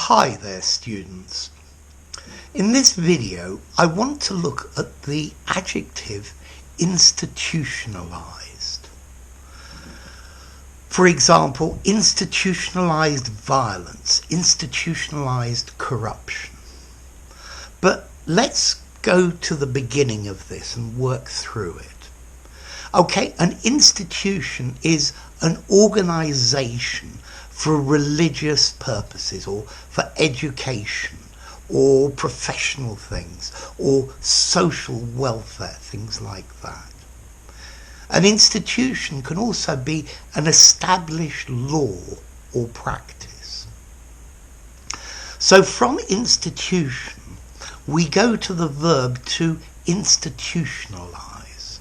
Hi there, students. In this video I want to look at the adjective institutionalized. For example, institutionalized violence, institutionalized corruption. But let's go to the beginning of this and work through it. Okay, an institution is an organization for religious purposes or for education or professional things or social welfare, things like that. An institution can also be an established law or practice. So from institution we go to the verb to institutionalize.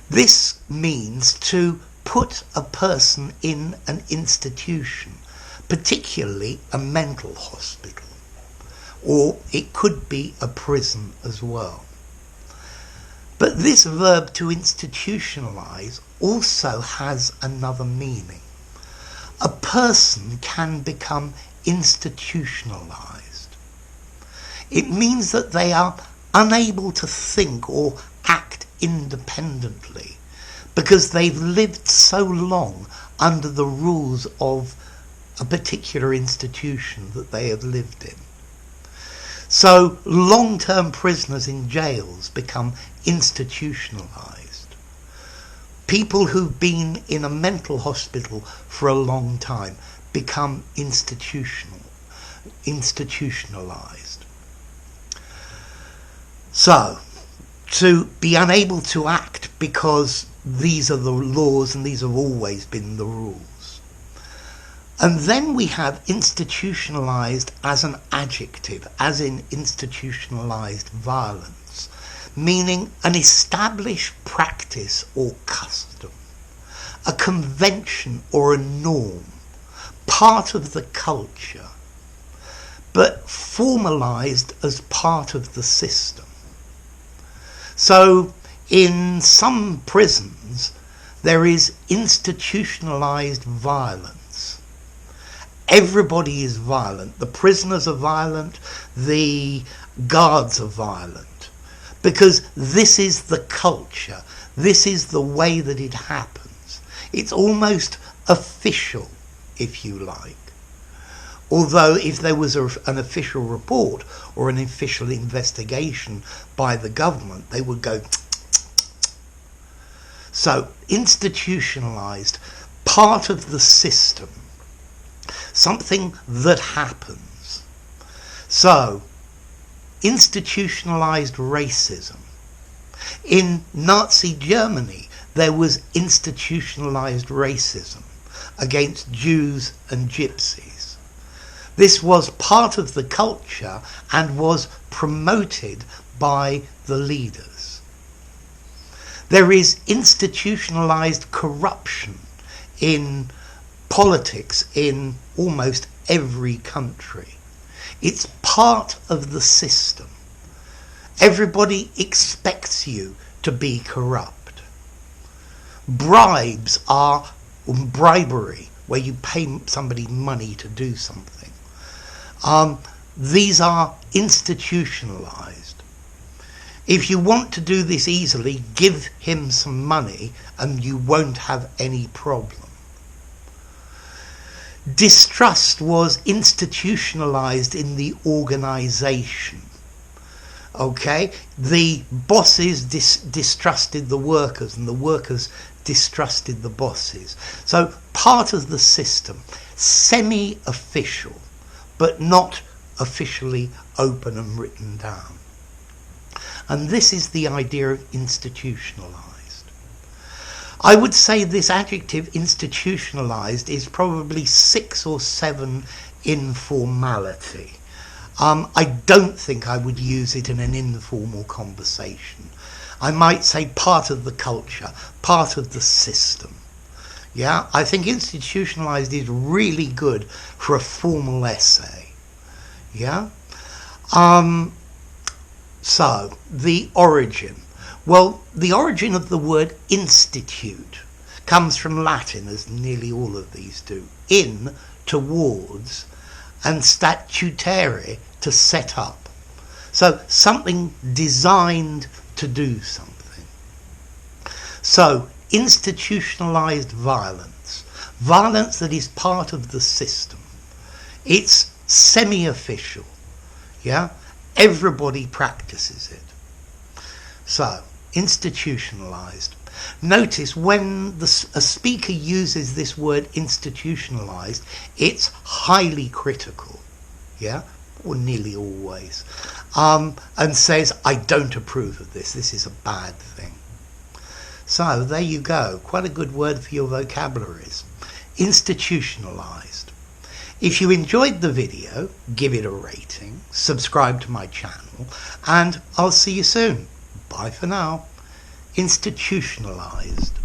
This means to put a person in an institution, particularly a mental hospital, or it could be a prison as well. But this verb to institutionalize also has another meaning. A person can become institutionalized. It means that they are unable to think or act independently because they've lived so long under the rules of a particular institution that they have lived in. So long-term prisoners in jails become institutionalized. People who've been in a mental hospital for a long time become institutionalized. So, to be unable to act because these are the laws and these have always been the rules. And then we have institutionalized as an adjective, as in institutionalized violence, meaning an established practice or custom, a convention or a norm, part of the culture, but formalized as part of the system. So in some prisons there is institutionalized violence. Everybody is violent. The prisoners are violent, the guards are violent, because this is the culture, this is the way that it happens. It's almost official, if you like. Although if there was an official report or an official investigation by the government, they would go so institutionalized, part of the system, something that happens. So institutionalized racism. In Nazi Germany there was institutionalized racism against Jews and Gypsies. This was part of the culture and was promoted by the leaders. There is institutionalized corruption in politics in almost every country. It's part of the system. Everybody expects you to be corrupt. Bribes are bribery, where you pay somebody money to do something. These are institutionalized. If you want to do this easily, give him some money and you won't have any problem. Distrust was institutionalized in the organization. Okay? The bosses distrusted the workers and the workers distrusted the bosses. So part of the system, semi-official, but not officially open and written down. And this is the idea of institutionalized. I would say this adjective institutionalized is probably 6 or 7 in formality. I don't think I would use it in an informal conversation. I might say part of the culture, part of the system. Yeah, I think institutionalized is really good for a formal essay. Yeah. So, the origin. Well, the origin of the word institute comes from Latin, as nearly all of these do. In, towards, and statutare, to set up. So something designed to do something. So institutionalized violence, violence that is part of the system. It's semi-official, yeah? Everybody practices it. So, institutionalized. Notice when a speaker uses this word institutionalized, it's highly critical, yeah? Or nearly always. And says, I don't approve of this. This is a bad thing. So, there you go. Quite a good word for your vocabularies. Institutionalized. If you enjoyed the video, give it a rating, subscribe to my channel, and I'll see you soon. Bye for now. Institutionalized.